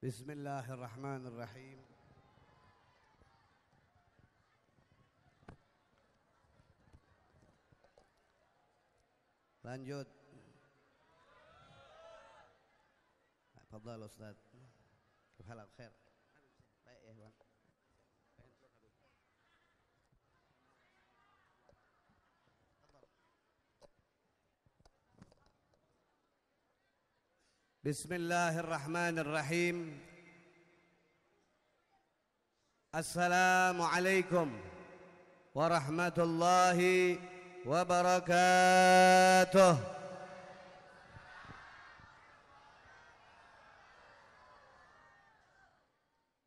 Bismillahirrahmanirrahim. Lanjut. Tafadhal Ustaz. Halal khair. Baik ya, Bang. Bismillahirrahmanirrahim. Assalamualaikum warahmatullahi wabarakatuh.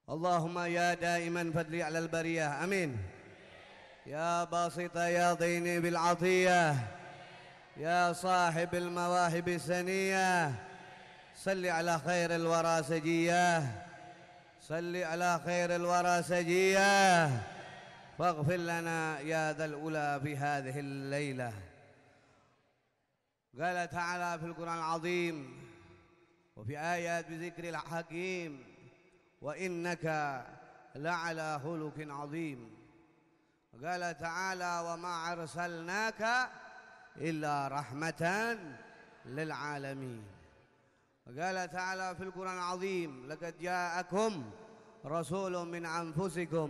Allahumma ya daiman fadli alal bariyah. Amin. Ya basita ya dini bil atiyah. Ya sahibil mawahib saniyah. صل على خير الورى سجيه صل على خير الورى سجيه فاغفر لنا يا ذا الأولى في هذه الليلة. قال تعالى في القرآن العظيم وفي آيات بذكر الحكيم وإنك لعلى خلق عظيم. قال تعالى وما أرسلناك إلا رحمة للعالمين. قال تعالى في القرآن العظيم لقد جاءكم رسول من أنفسكم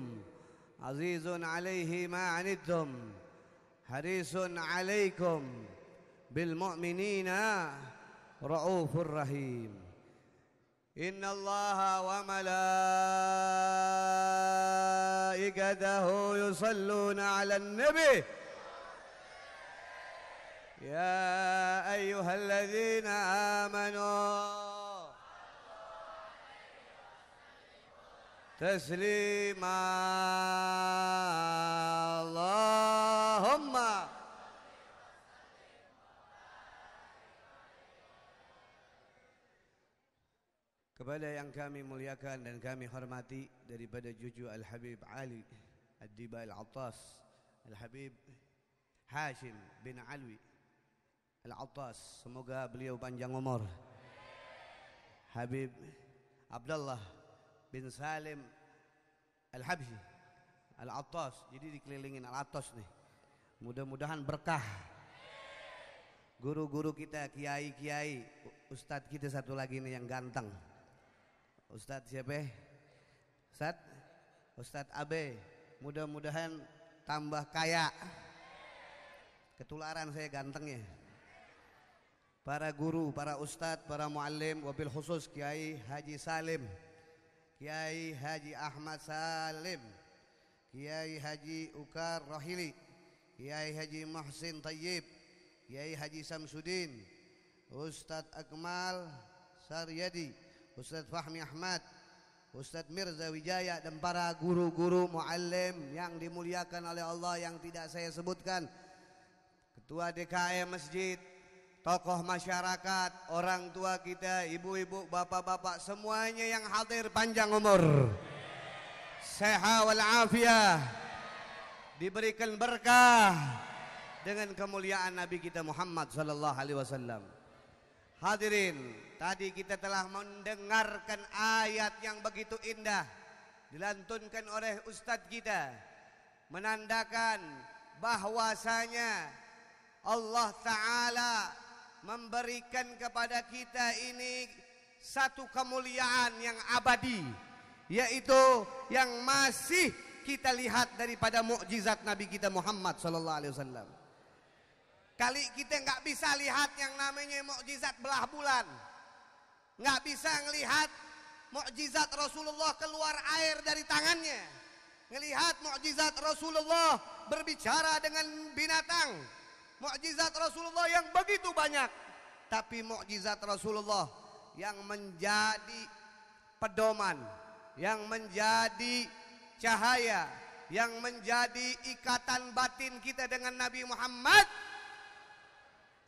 عزيز عليه ما عنتم حريص عليكم بالمؤمنين رؤوف رحيم. إن الله وملائكته يصلون على النبي يا أيها الذين آمنوا تسليما اللهم kepada yang kami muliakan dan kami hormati daripada cucu Al-Habib Ali Ad-Diba Al-Attas Al-Habib Hashim bin Alwi Al-Attas, semoga beliau panjang umur. Habib Abdullah bin Salim Al-Habsyi Al-Attas, jadi dikelilingin Al-Attas nih. Mudah-mudahan berkah. Guru-guru kita, kiai-kiai, ustadz kita satu lagi nih yang ganteng. Ustadz siapa? Ustadz Abe. Mudah-mudahan tambah kaya. Ketularan saya gantengnya. Para guru, para ustadz, para muallim, wabil khusus Kiai Haji Salim, Kiai Haji Ahmad Salim, Kiai Haji Ukar Rohili, Kiai Haji Muhsin Tayyib, Kiai Haji Samsudin, Ustadz Akmal Saryadi, Ustadz Fahmi Ahmad, Ustadz Mirza Wijaya, dan para guru-guru muallim yang dimuliakan oleh Allah yang tidak saya sebutkan, Ketua DKM Masjid, tokoh masyarakat, orang tua kita, ibu-ibu, bapak-bapak, semuanya yang hadir panjang umur, sehat walafiat, diberikan berkah dengan kemuliaan Nabi kita Muhammad sallallahu alaihi wasallam. Hadirin, tadi kita telah mendengarkan ayat yang begitu indah dilantunkan oleh ustadz kita, menandakan bahwasanya Allah Ta'ala memberikan kepada kita ini satu kemuliaan yang abadi, yaitu yang masih kita lihat daripada mukjizat Nabi kita Muhammad sallallahu alaihi wasallam. Kali kita nggak bisa lihat yang namanya mukjizat belah bulan, nggak bisa ngelihat mukjizat Rasulullah keluar air dari tangannya, ngelihat mukjizat Rasulullah berbicara dengan binatang, mukjizat Rasulullah yang begitu banyak, tapi mukjizat Rasulullah yang menjadi pedoman, yang menjadi cahaya, yang menjadi ikatan batin kita dengan Nabi Muhammad,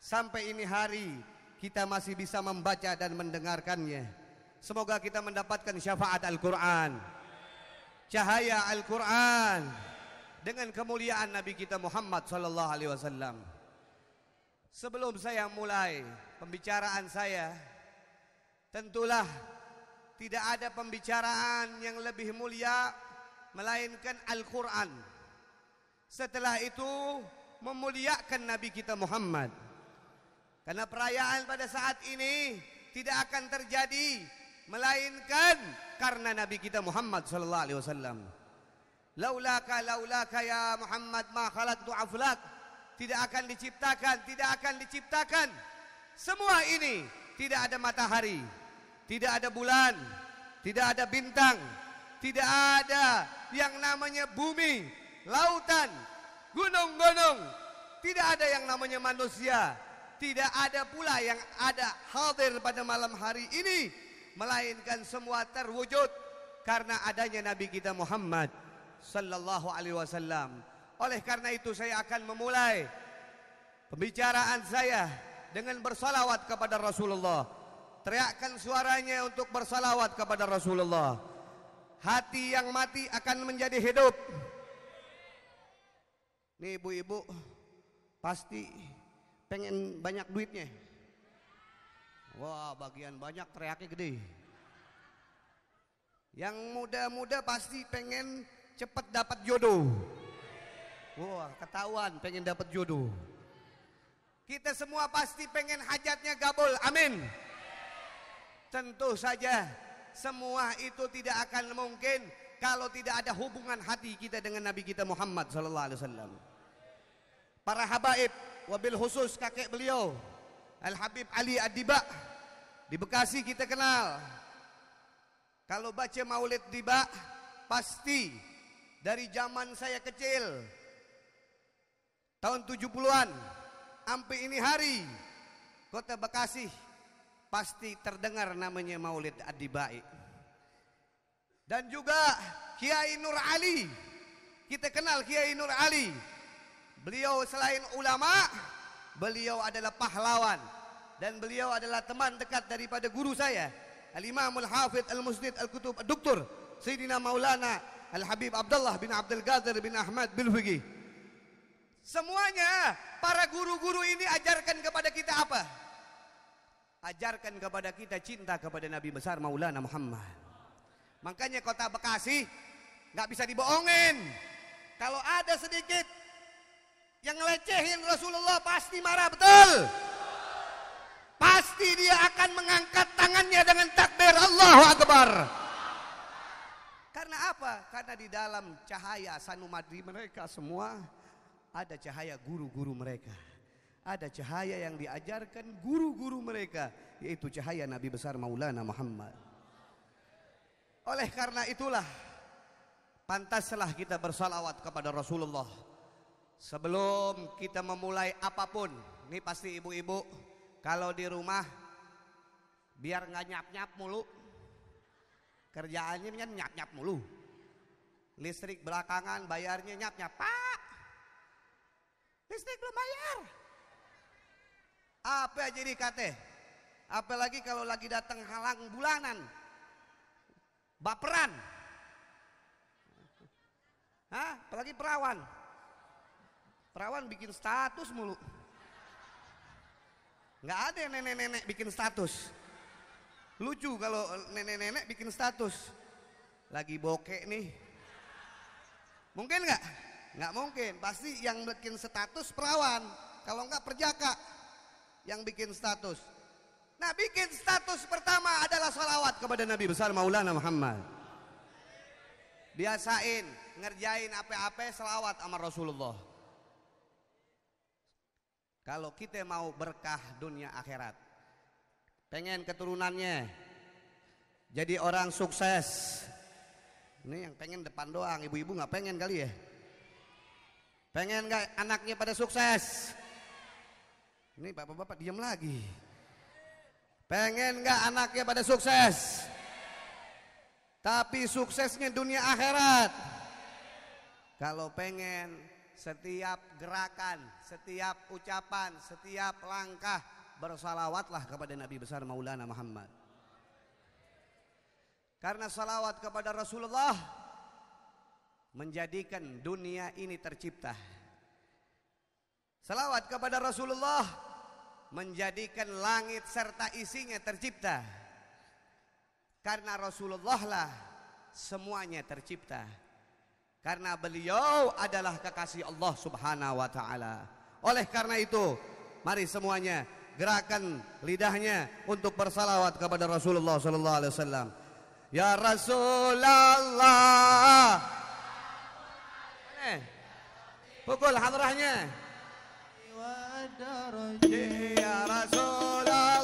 sampai ini hari kita masih bisa membaca dan mendengarkannya. Semoga kita mendapatkan syafaat Al-Quran, cahaya Al-Quran dengan kemuliaan Nabi kita Muhammad sallallahu alaihi wasallam. Sebelum saya mulai pembicaraan saya, tentulah tidak ada pembicaraan yang lebih mulia melainkan Al-Quran. Setelah itu memuliakan Nabi kita Muhammad. Karena perayaan pada saat ini tidak akan terjadi melainkan karena Nabi kita Muhammad sallallahu alaihi wasallam. Laulaka ya Muhammad ma khalaqtu aflak. Tidak akan diciptakan semua ini. Tidak ada matahari, tidak ada bulan, tidak ada bintang, tidak ada yang namanya bumi, lautan, gunung-gunung, tidak ada yang namanya manusia. Tidak ada pula yang ada hadir pada malam hari ini, melainkan semua terwujud karena adanya Nabi kita Muhammad sallallahu alaihi wasallam. Oleh karena itu saya akan memulai pembicaraan saya dengan bersalawat kepada Rasulullah. Teriakkan suaranya untuk bersalawat kepada Rasulullah. Hati yang mati akan menjadi hidup. Nih ibu-ibu pasti pengen banyak duitnya. Wah, bagian banyak teriaknya gede. Yang muda-muda pasti pengen cepat dapat jodoh. Wah, ketahuan pengen dapat jodoh. Kita semua pasti pengen hajatnya kabul. Amin. Tentu saja semua itu tidak akan mungkin kalau tidak ada hubungan hati kita dengan Nabi kita Muhammad sallallahu alaihi wasallam. Para habaib, wabil khusus kakek beliau Al-Habib Ali Ad-Diba di Bekasi kita kenal. Kalau baca Maulid Diba pasti dari zaman saya kecil tahun 70-an sampai ini hari kota Bekasi pasti terdengar namanya Maulid Ad-Diba. Dan juga Kiai Nur Ali, kita kenal Kiai Nur Ali. Beliau selain ulama, beliau adalah pahlawan. Dan beliau adalah teman dekat daripada guru saya, Al-Imamul Hafidh Al-Musnid Al-Kutub Al-Doktor Sayyidina Maulana Al-Habib Abdullah bin Abdul Qadir bin Ahmad bin Fiqih. Semuanya para guru-guru ini ajarkan kepada kita apa? Ajarkan kepada kita cinta kepada Nabi besar Maulana Muhammad. Makanya kota Bekasi gak bisa dibohongin. Kalau ada sedikit yang ngelecehin Rasulullah pasti marah, betul. Pasti dia akan mengangkat tangannya dengan takbir Allahu Akbar. Karena apa? Karena di dalam cahaya sanumadri mereka semua ada cahaya guru-guru mereka. Ada cahaya yang diajarkan guru-guru mereka, yaitu cahaya Nabi besar Maulana Muhammad. Oleh karena itulah pantaslah kita bersalawat kepada Rasulullah. Sebelum kita memulai apapun, ini pasti ibu-ibu kalau di rumah biar nggak nyap-nyap mulu, kerjaannya nyap-nyap mulu. Listrik belakangan bayarnya nyap-nyap, Pak, listrik belum bayar. Apa jadi kate? Apalagi kalau lagi datang halang bulanan, baperan. Hah? Apalagi perawan. Perawan bikin status mulu. Nggak ada nenek-nenek bikin status. Lucu kalau nenek-nenek bikin status. Lagi bokek nih. Mungkin nggak? Nggak mungkin. Pasti yang bikin status perawan. Kalau nggak perjaka yang bikin status. Nah, bikin status pertama adalah salawat kepada Nabi besar Maulana Muhammad. Biasain ngerjain apa-apa salawat sama Rasulullah. Kalau kita mau berkah dunia akhirat, pengen keturunannya jadi orang sukses. Ini yang pengen depan doang, ibu-ibu nggak pengen kali ya? Pengen nggak anaknya pada sukses? Ini bapak-bapak diam lagi. Pengen nggak anaknya pada sukses? Tapi suksesnya dunia akhirat. Kalau pengen, setiap gerakan, setiap ucapan, setiap langkah bersalawatlah kepada Nabi besar Maulana Muhammad. Karena salawat kepada Rasulullah menjadikan dunia ini tercipta. Salawat kepada Rasulullah menjadikan langit serta isinya tercipta. Karena Rasulullah lah semuanya tercipta. Karena beliau adalah kekasih Allah Subhanahu wa taala. Oleh karena itu, mari semuanya gerakan lidahnya untuk bersalawat kepada Rasulullah sallallahu alaihi wasallam. Ya Rasulullah. Pukul hadrahnya. Ya Rasulullah.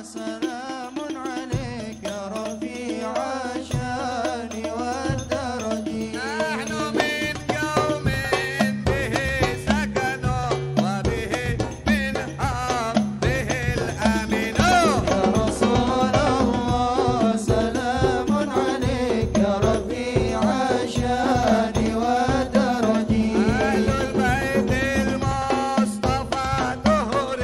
Salamun alaika ya rafi'a syani wad daraji. Nahnu min qaumin bihi sakanu wa bihi min bihi al-aminu. Ya Rasulullah salamun alaika ya rafi'a syani wad daraji. Ahlul bait al-Mustafa tuhur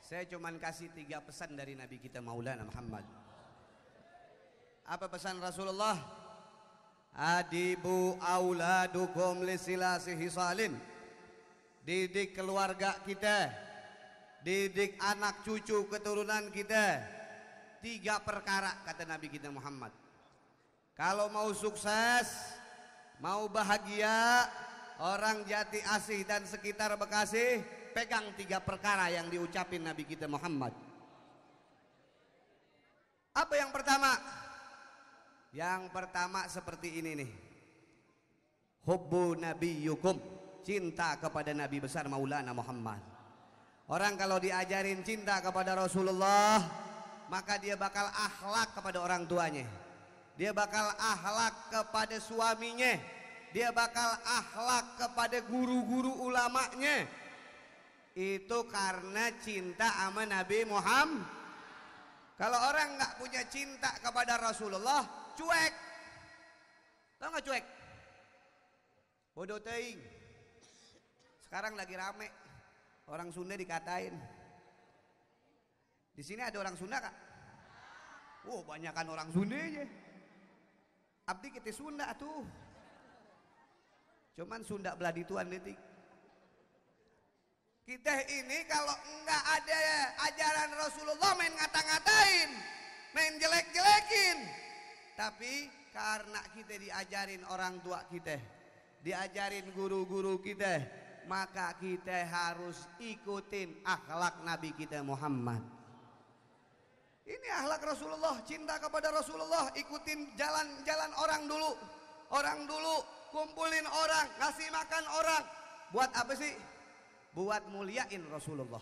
Saya cuman kasih 3 pesan dari Nabi kita Maulana Muhammad. Apa pesan Rasulullah? Adibu auladukum lisilasi hisalin. Didik keluarga kita, didik anak cucu keturunan kita. 3 perkara kata Nabi kita Muhammad. Kalau mau sukses, mau bahagia, orang Jati Asih dan sekitar Bekasi, pegang 3 perkara yang diucapin Nabi kita Muhammad. Apa yang pertama? Yang pertama seperti ini nih. Hubbu nabiyyukum, cinta kepada Nabi besar Maulana Muhammad. Orang kalau diajarin cinta kepada Rasulullah, maka dia bakal akhlak kepada orang tuanya. Dia bakal akhlak kepada suaminya. Dia bakal akhlak kepada guru-guru ulamanya. Itu karena cinta sama Nabi Muhammad. Kalau orang nggak punya cinta kepada Rasulullah, cuek. Tahu nggak cuek? Bodoh teing. Sekarang lagi rame. Orang Sunda dikatain. Di sini ada orang Sunda kak? Wow, banyakan orang Sunda aja. Abdi kita Sunda tuh. Cuman Sunda beladi tuan detik. Kita ini kalau enggak ada ajaran Rasulullah main ngata-ngatain, main jelek-jelekin. Tapi karena kita diajarin orang tua kita, diajarin guru-guru kita, maka kita harus ikutin akhlak Nabi kita Muhammad. Ini akhlak Rasulullah, cinta kepada Rasulullah, ikutin jalan-jalan orang dulu. Orang dulu kumpulin orang, ngasih makan orang. Buat apa sih? Buat muliain Rasulullah.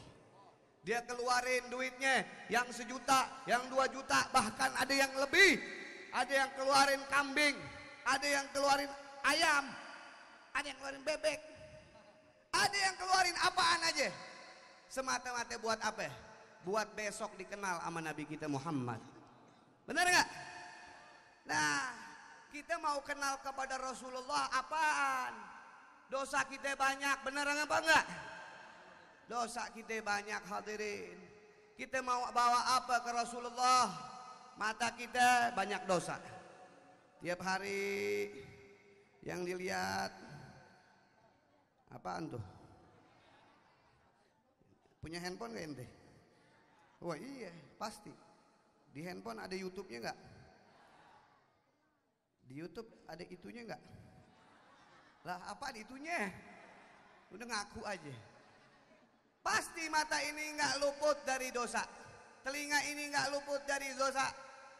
Dia keluarin duitnya yang 1 juta, yang 2 juta, bahkan ada yang lebih. Ada yang keluarin kambing, ada yang keluarin ayam, ada yang keluarin bebek, ada yang keluarin apaan aja. Semata-mata buat apa? Buat besok dikenal sama Nabi kita Muhammad. Benar nggak? Nah, kita mau kenal kepada Rasulullah apaan? Dosa kita banyak, benar apa enggak? Dosa kita banyak hadirin. Kita mau bawa apa ke Rasulullah? Mata kita banyak dosa. Tiap hari yang dilihat apaan tuh? Punya handphone nggak ente? Wah iya pasti. Di handphone ada YouTube-nya nggak? Di YouTube ada itunya nggak? Lah apa itunya? Udah ngaku aja. Pasti mata ini nggak luput dari dosa, telinga ini nggak luput dari dosa.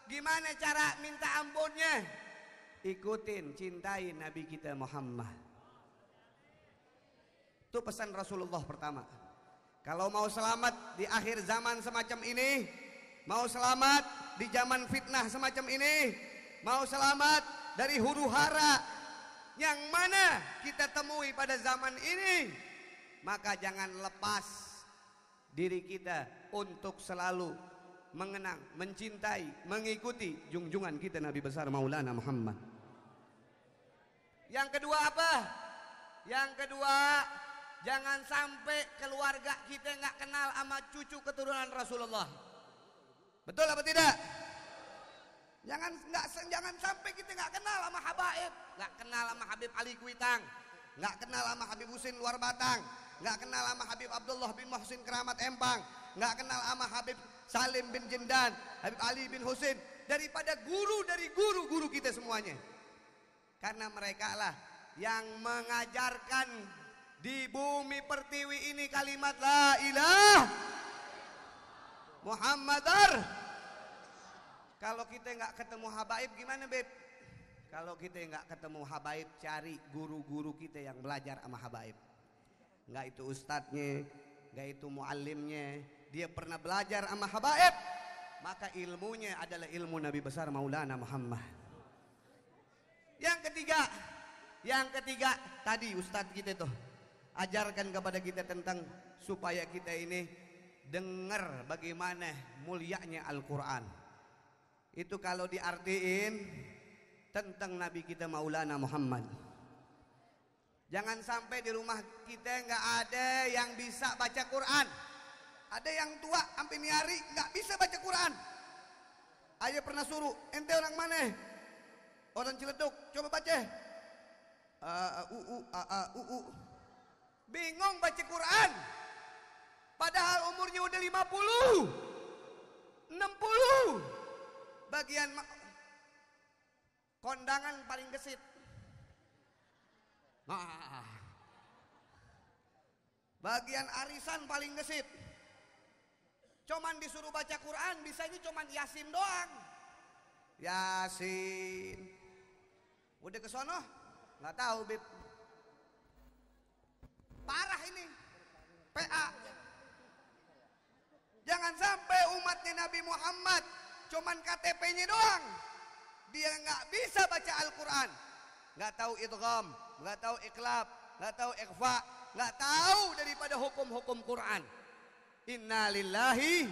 Gimana cara minta ampunnya? Ikutin, cintai Nabi kita Muhammad. Itu pesan Rasulullah pertama. Kalau mau selamat di akhir zaman semacam ini, mau selamat di zaman fitnah semacam ini, mau selamat dari huru hara yang mana kita temui pada zaman ini, maka jangan lepas diri kita untuk selalu mengenang, mencintai, mengikuti junjungan kita Nabi besar Maulana Muhammad. Yang kedua apa? Yang kedua, jangan sampai keluarga kita nggak kenal sama cucu keturunan Rasulullah. Betul apa tidak? Jangan sampai kita nggak kenal sama Habaib, nggak kenal sama Habib Ali Kuitang, nggak kenal sama Habib Husin Luar Batang, nggak kenal sama Habib Abdullah bin Muhsin Keramat Empang, nggak kenal sama Habib Salim bin Jindan, Habib Ali bin Husin, daripada guru dari guru-guru kita semuanya. Karena mereka lah yang mengajarkan di bumi pertiwi ini kalimat la ilaha Muhammadar. Kalau kita nggak ketemu habaib gimana beb? Kalau kita nggak ketemu habaib, cari guru-guru kita yang belajar sama habaib. Nggak itu ustadznya, nggak itu muallimnya, dia pernah belajar sama habaib, maka ilmunya adalah ilmu Nabi besar Maulana Muhammad. Yang ketiga tadi ustadz kita tuh ajarkan kepada kita tentang supaya kita ini dengar bagaimana mulianya Al-Quran. Itu kalau diartiin tentang Nabi kita Maulana Muhammad. Jangan sampai di rumah kita nggak ada yang bisa baca Quran. Ada yang tua sampai niari nggak bisa baca Quran. Ayah pernah suruh, ente orang mana? Orang Ciledug, coba baca. Bingung baca Quran. Padahal umurnya udah 50, 60. Bagian kondangan paling gesit. Bagian arisan paling gesit. Cuman disuruh baca Quran, bisanya cuman Yasin doang. Yasin. Udah ke sono? Nggak tahu, Bib. Parah ini. PA. Jangan sampai umatnya Nabi Muhammad cuman KTP-nya doang. Dia nggak bisa baca Al-Quran. Nggak tahu idgham, nggak tahu iqlab, nggak tahu ikhfa, nggak tahu daripada hukum-hukum Quran. Inna lillahi.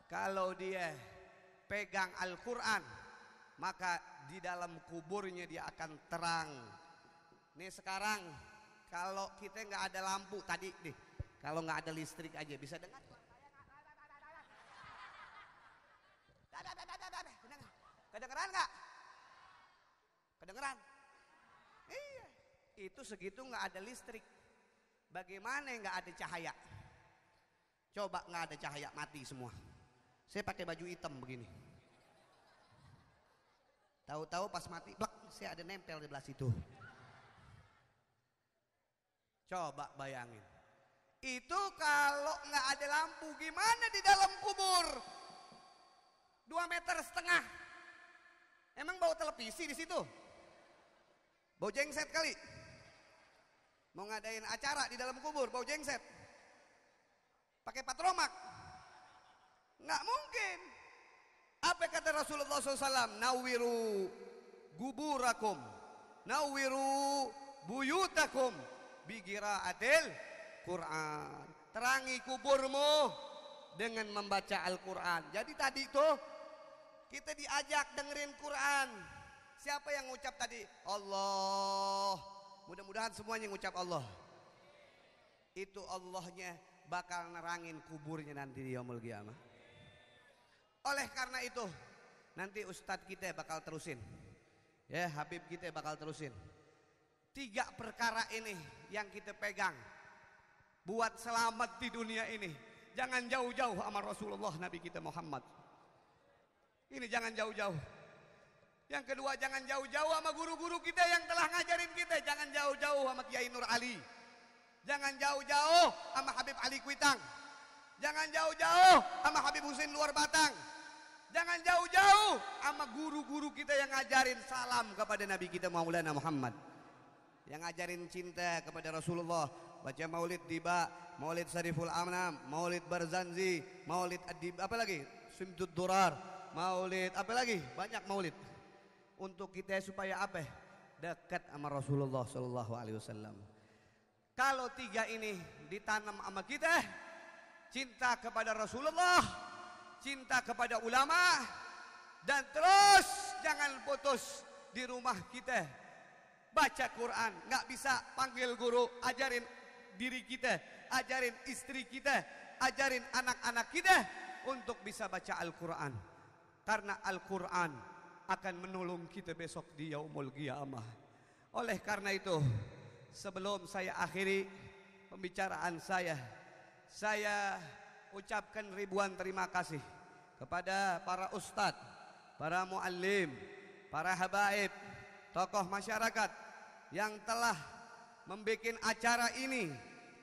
Kalau dia pegang Al-Quran, maka di dalam kuburnya dia akan terang. Nih sekarang kalau kita nggak ada lampu tadi nih, kalau nggak ada listrik aja bisa dengar. Kedengeran nggak? Kedengeran? Iya. Itu segitu nggak ada listrik. Bagaimana nggak ada cahaya? Coba nggak ada cahaya, mati semua. Saya pakai baju hitam begini. Tahu-tahu pas mati, blak, saya ada nempel di belah situ. Coba bayangin. Itu kalau nggak ada lampu, gimana di dalam kubur? 2,5 meter. Emang bau televisi di situ? Bau jengset kali. Mau ngadain acara di dalam kubur, bau jengset. Pakai patromak. Nggak mungkin. Apa kata Rasulullah SAW? Nawiru guburakum, nawiru buyutakum bigiraatil Quran. Terangi kuburmu dengan membaca Al-Quran. Jadi tadi tuh kita diajak dengerin Quran. Siapa yang ngucap tadi? Allah. Mudah-mudahan semuanya ngucap Allah. Itu Allahnya bakal nerangin kuburnya nanti di yaumul qiyamah. Oleh karena itu nanti ustadz kita bakal terusin, ya Habib kita bakal terusin. 3 perkara ini yang kita pegang buat selamat di dunia ini. Jangan jauh-jauh sama Rasulullah Nabi kita Muhammad. Ini jangan jauh-jauh. Yang kedua, jangan jauh-jauh sama guru-guru kita yang telah ngajarin kita. Jangan jauh-jauh sama Kiai Nur Ali. Jangan jauh-jauh sama Habib Ali Kuitang. Jangan jauh-jauh sama Habib Husin Luar Batang. Jangan jauh-jauh sama guru-guru kita yang ngajarin salam kepada Nabi kita Maulana Muhammad. Yang ngajarin cinta kepada Rasulullah. Baca maulid tiba, maulid Sariful Amnam, maulid Barzanzi, maulid Adib, apa lagi? Simtud Durar, maulid, apa lagi? Banyak maulid. Untuk kita supaya apa? Dekat sama Rasulullah Sallallahu Alaihi Wasallam. Kalau 3 ini ditanam sama kita, cinta kepada Rasulullah, cinta kepada ulama, dan terus jangan putus di rumah kita baca Quran. Nggak bisa panggil guru, ajarin diri kita, ajarin istri kita, ajarin anak-anak kita untuk bisa baca Al-Quran. Karena Al-Quran akan menolong kita besok di yaumul qiyamah. Oleh karena itu, sebelum saya akhiri pembicaraan saya ucapkan ribuan terima kasih kepada para ustadz, para muallim, para habaib, tokoh masyarakat yang telah membuat acara ini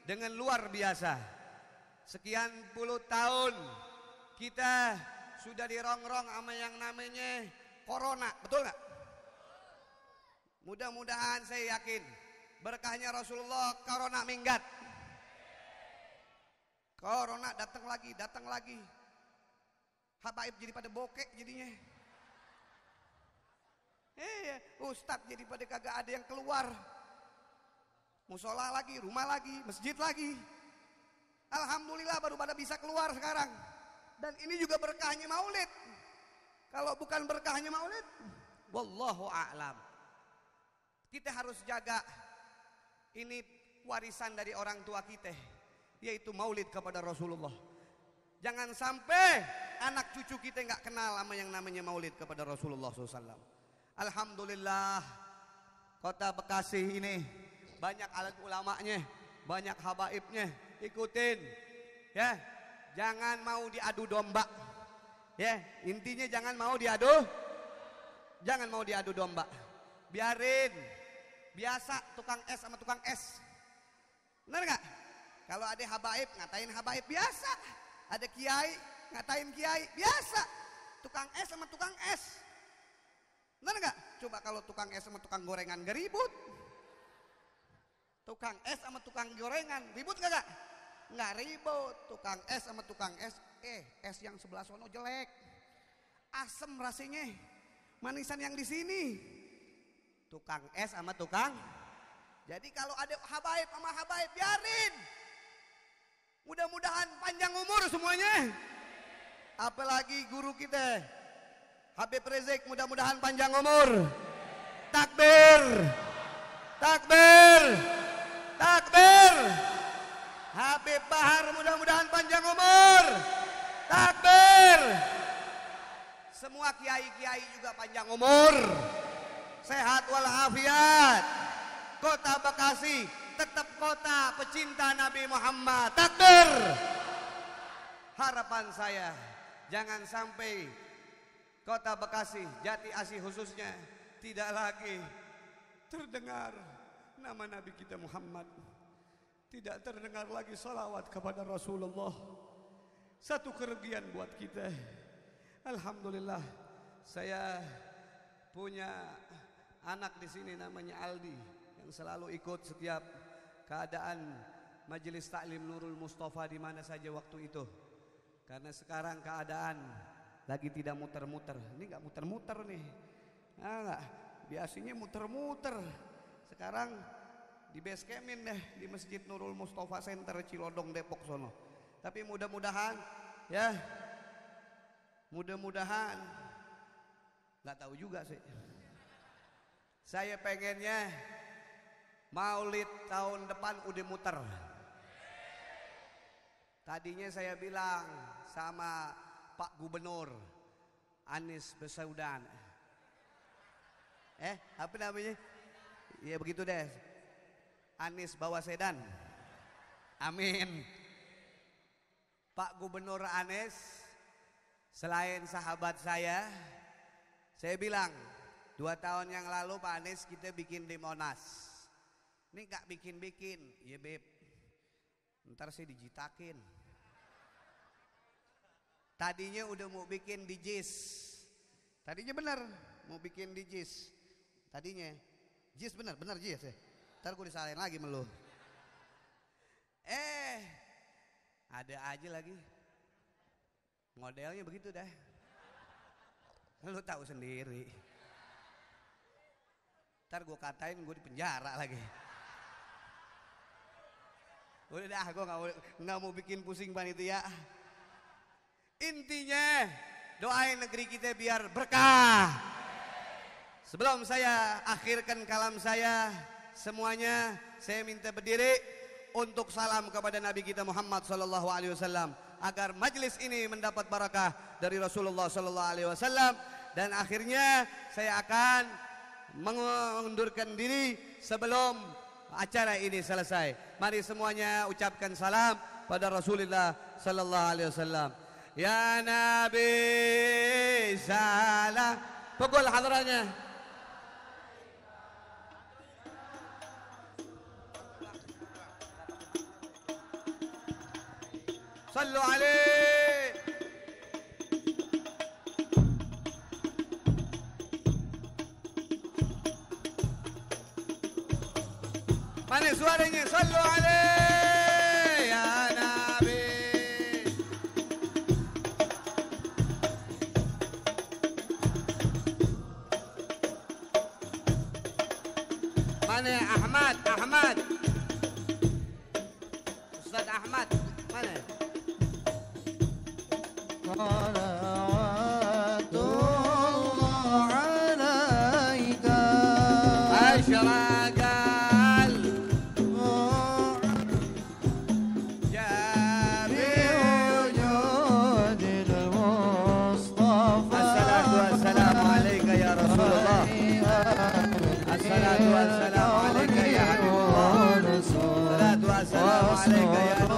dengan luar biasa. Sekian puluh tahun kita sudah dirongrong sama yang namanya corona, betul nggak? Mudah-mudahan saya yakin berkahnya Rasulullah corona minggat. Corona datang lagi. Habaib jadi pada bokek jadinya. Ustadz jadi pada kagak ada yang keluar. Musola lagi, rumah lagi, masjid lagi. Alhamdulillah baru pada bisa keluar sekarang. Dan ini juga berkahnya maulid. Kalau bukan berkahnya maulid, wallahu a'lam. Kita harus jaga ini warisan dari orang tua kita. yaitu maulid kepada Rasulullah. Jangan sampai anak cucu kita nggak kenal sama yang namanya maulid kepada Rasulullah SAW. Alhamdulillah, kota Bekasi ini banyak alat ulamanya, banyak habaibnya. Ikutin, ya. Jangan mau diadu domba, ya. Intinya jangan mau diadu domba. Biarin, biasa tukang es sama tukang es. Benar nggak? Kalau ada habaib ngatain habaib biasa. Ada kiai, ngatain kiai, biasa. Tukang es sama tukang es. Benar nggak? Coba kalau tukang es sama tukang gorengan gak ribut. Tukang es sama tukang gorengan ribut nggak? Nggak ribut. Tukang es sama tukang es, es yang sebelah sono jelek. Asem rasanya. Manisan yang di sini. Tukang es sama tukang. Jadi kalau ada habaib sama habaib, biarin. Mudah-mudahan panjang umur semuanya. Apalagi guru kita Habib Rizik, mudah-mudahan panjang umur. Takbir, takbir, takbir. Habib Bahar mudah-mudahan panjang umur. Takbir. Semua kiai-kiai juga panjang umur. Sehat walafiat. Kota Bekasi tetap kota pecinta Nabi Muhammad. Takbir. Harapan saya, jangan sampai kota Bekasi, Jati Asih khususnya, tidak lagi terdengar nama Nabi kita Muhammad. Tidak terdengar lagi salawat kepada Rasulullah. Satu kerugian buat kita. Alhamdulillah, saya punya anak di sini namanya Aldi, yang selalu ikut setiap keadaan Majelis Taklim Nurul Mustafa di mana saja waktu itu. Karena sekarang keadaan lagi tidak muter-muter. Ini nggak muter-muter nih. Nah, biasanya muter-muter. Sekarang di base campin deh di Masjid Nurul Mustafa Center Cilodong Depok sono. Tapi mudah-mudahan ya, mudah-mudahan, nggak tahu juga sih. Saya pengennya maulid tahun depan udah muter. Tadinya saya bilang sama Pak Gubernur Anies Baswedan. Apa namanya? Ya begitu deh. Anies bawa sedan. Amin. Pak Gubernur Anies, selain sahabat saya bilang 2 tahun yang lalu Pak Anies kita bikin di Monas. Ini gak bikin-bikin, ya Beb. Ntar saya dijitakin. Tadinya udah mau bikin di JIS. Tadinya bener mau bikin di JIS. Tadinya JIS bener JIS ya. Ntar gue disalahin lagi sama lu. Ada aja lagi. Modelnya begitu dah. Lu tahu sendiri. Ntar gue katain gue di penjara lagi. Udah dah, gue nggak mau bikin pusing panitia. Intinya doain negeri kita biar berkah. Sebelum saya akhirkan kalam saya, semuanya saya minta berdiri untuk salam kepada Nabi kita Muhammad sallallahu alaihi wasallam agar majelis ini mendapat barakah dari Rasulullah sallallahu alaihi wasallam. Dan akhirnya saya akan mengundurkan diri sebelum acara ini selesai. Mari semuanya ucapkan salam pada Rasulullah sallallahu alaihi wasallam. Ya Nabi salam. Pukul hadranya. Sallu alaihi. Mana suaranya? Sallu alaihi ya Nabi. Mana Ahmad Ustaz Ahmad mana? Salawatullah alaika asyraqal والسلام عليك يا حبيب الله. الصلاة والسلام عليك يا